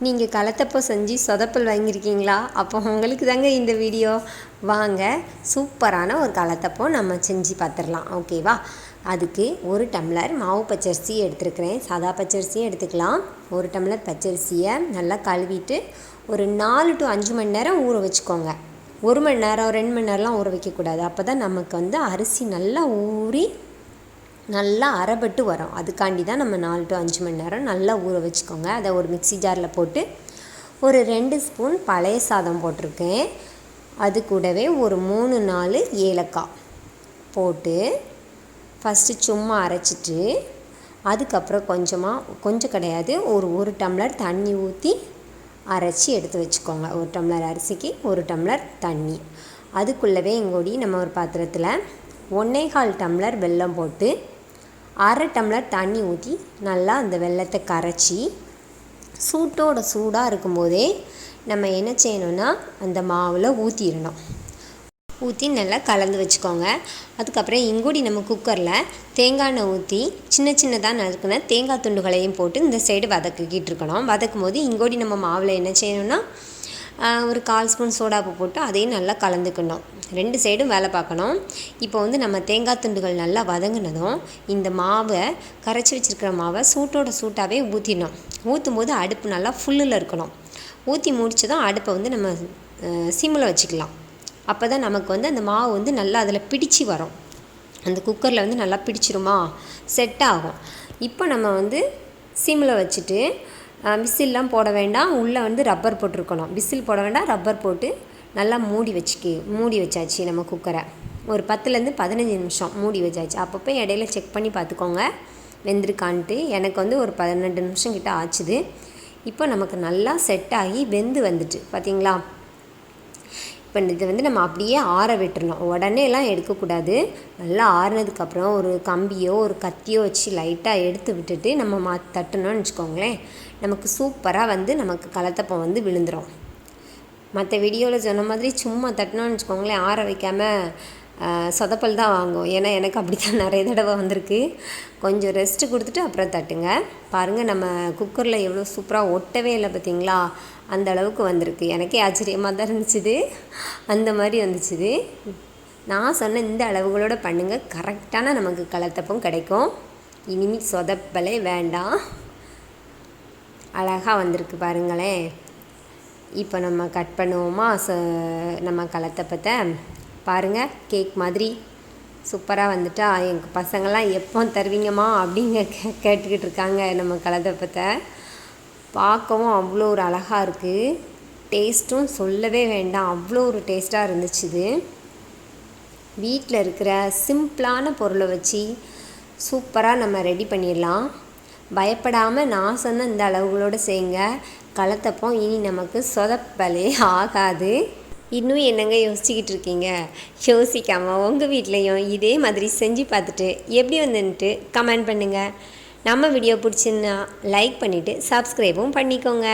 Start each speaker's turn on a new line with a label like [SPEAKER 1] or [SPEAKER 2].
[SPEAKER 1] நீங்கள் கலத்தப்பம் செஞ்சு சொதப்பல் வாங்கியிருக்கீங்களா? அப்போ உங்களுக்கு தாங்க இந்த வீடியோ. வாங்க சூப்பரான ஒரு கலத்தப்பம் நம்ம செஞ்சு பார்த்துடலாம். ஓகேவா? அதுக்கு 1 டம்ளர் மாவு பச்சரிசி எடுத்துருக்கிறேன். சாதா பச்சரிசியும் எடுத்துக்கலாம். 1 டம்ளர் பச்சரிசியை நல்லா கழுவிட்டு ஒரு 4 to 5 மணி நேரம் ஊற வச்சுக்கோங்க. 1 மணி நேரம் 2 மணி நேரம்லாம் ஊற வைக்கக்கூடாது. அப்போ தான் நமக்கு அரிசி நல்லா ஊறி நல்லா அரைப்பட்டு வரும். அதுக்காண்டி தான் நம்ம 4 to 5 மணி நேரம் நல்லா ஊற வச்சுக்கோங்க. அதை ஒரு மிக்ஸி ஜாரில் போட்டு ஒரு 2 ஸ்பூன் பழைய சாதம் போட்டிருக்கேன். அது கூடவே ஒரு 3-4 ஏலக்காய் போட்டு ஃபஸ்ட்டு சும்மா அரைச்சிட்டு அதுக்கப்புறம் கொஞ்சம் கிடையாது, ஒரு டம்ளர் தண்ணி ஊற்றி அரைச்சி எடுத்து வச்சுக்கோங்க. 1 டம்ளர் அரிசிக்கு 1 டம்ளர் தண்ணி. அதுக்குள்ளவே எங்கூடி நம்ம ஒரு பாத்திரத்தில் 1.25 டம்ளர் வெல்லம் போட்டு 1/2 டம்ளர் தண்ணி ஊற்றி நல்லா அந்த வெல்லத்தை கரைச்சி சூடாக இருக்கும்போதே நம்ம என்ன செய்யணும்னா அந்த மாவில் ஊற்றி நல்லா கலந்து வச்சுக்கோங்க. அதுக்கப்புறம் இங்கூடி நம்ம குக்கரில் தேங்காய் எண்ணெய் ஊற்றி சின்னதாக நறுக்கின தேங்காய் துண்டுகளையும் போட்டு இந்த சைடு வதக்கிக்கிட்டு இருக்கணும். வதக்கும் போது இங்கோடி நம்ம மாவில் என்ன செய்யணும்னா ஒரு 1/4 ஸ்பூன் சோடாப்பு போட்டு அதையும் நல்லா கலந்துக்கணும். 2 சைடும் வேலை பார்க்கணும். இப்போ நம்ம தேங்காய் துண்டுகள் நல்லா வதங்கினதும் இந்த மாவை கரைச்சி வச்சுருக்கிற மாவை சூட்டாகவே ஊற்றிடணும். ஊற்றும் போது அடுப்பு நல்லா ஃபுல்லில் இருக்கணும். ஊற்றி முடிச்சதும் அடுப்பை நம்ம சிம்மில் வச்சுக்கலாம். அப்போ தான் நமக்கு அந்த மாவு நல்லா அதில் பிடிச்சி வரும். அந்த குக்கரில் நல்லா பிடிச்சிருமா, செட் ஆகும். இப்போ நம்ம சிம்மில் வச்சுட்டு விசில்லாம் போட வேண்டாம். உள்ளே ரப்பர் போட்டிருக்கணும். விசில் போட வேண்டாம், ரப்பர் போட்டு நல்லா மூடி வச்சாச்சு. நம்ம குக்கரை ஒரு 10லேருந்து 15 நிமிஷம் மூடி வச்சாச்சு. அப்பப்போ இடையில செக் பண்ணி பார்த்துக்கோங்க வெந்திருக்கான்ட்டு. எனக்கு ஒரு 12 நிமிஷம் கிட்ட ஆச்சுது. இப்போ நமக்கு நல்லா செட் ஆகி வந்துட்டு பார்த்தீங்களா? இப்போ இதை நம்ம அப்படியே ஆற விட்டுறணும். உடனேலாம் எடுக்கக்கூடாது. நல்லா ஆறினதுக்கப்புறம் ஒரு கம்பியோ ஒரு கத்தியோ வச்சு லைட்டாக எடுத்து விட்டுட்டு நம்ம தட்டணும்னு வச்சுக்கோங்களேன், நமக்கு சூப்பராக நமக்கு கலத்தப்பம் விழுந்துடும். மற்ற வீடியோவில் சொன்ன மாதிரி சும்மா தட்டினோன்னு வச்சுக்கோங்களேன், ஆற வைக்காமல் சொதப்பல் தான் வாங்கும். ஏன்னா எனக்கு அப்படி தான் நிறைய தடவை வந்திருக்கு. கொஞ்சம் ரெஸ்ட்டு கொடுத்துட்டு அப்புறம் தட்டுங்க. பாருங்கள், நம்ம குக்கரில் எவ்வளோ சூப்பராக ஒட்டவே இல்லை பார்த்தீங்களா? அந்த அளவுக்கு வந்திருக்கு. எனக்கே ஆச்சரியமாக தான் இருந்துச்சு. அந்த மாதிரி வந்துச்சு. நான் சொன்ன இந்த அளவுகளோடு பண்ணுங்கள், கரெக்டான நமக்கு கலத்தப்பம் கிடைக்கும். இனிமேல் சொதப்பலே வேண்டாம். அழகாக வந்திருக்கு பாருங்களேன். இப்போ நம்ம கட் பண்ணுவோமா நம்ம கலத்தப்பத்தை? பாருங்கள், கேக் மாதிரி சூப்பராக வந்துட்டா. எங்கள் பசங்கள்லாம் எப்போ தருவீங்கம்மா அப்படின்னு கேட்டுக்கிட்டு இருக்காங்க நம்ம கலத்தப்பத்தை. பார்க்கவும் அவ்வளோ ஒரு அழகாக இருக்குது. டேஸ்ட்டும் சொல்லவே வேண்டாம், அவ்வளோ ஒரு டேஸ்ட்டாக இருந்துச்சு. வீட்டில் இருக்கிற சிம்பிளான பொருளை வச்சு சூப்பராக நம்ம ரெடி பண்ணிடலாம். பயப்படாமல் நான் சொன்ன இந்த அளவுகளோடு செய்யுங்க. கலத்தப்பம் இனி நமக்கு சொதப்பலே ஆகாது. இன்னும் என்னங்க யோசிச்சுக்கிட்டு இருக்கீங்க? யோசிக்காமல் உங்கள் வீட்லேயும் இதே மாதிரி செஞ்சு பார்த்துட்டு எப்படி வந்துன்ட்டு கமெண்ட் பண்ணுங்கள். நம்ம வீடியோ பிடிச்சிருந்தா லைக் பண்ணிவிட்டு சப்ஸ்கிரைபும் பண்ணிக்கோங்க.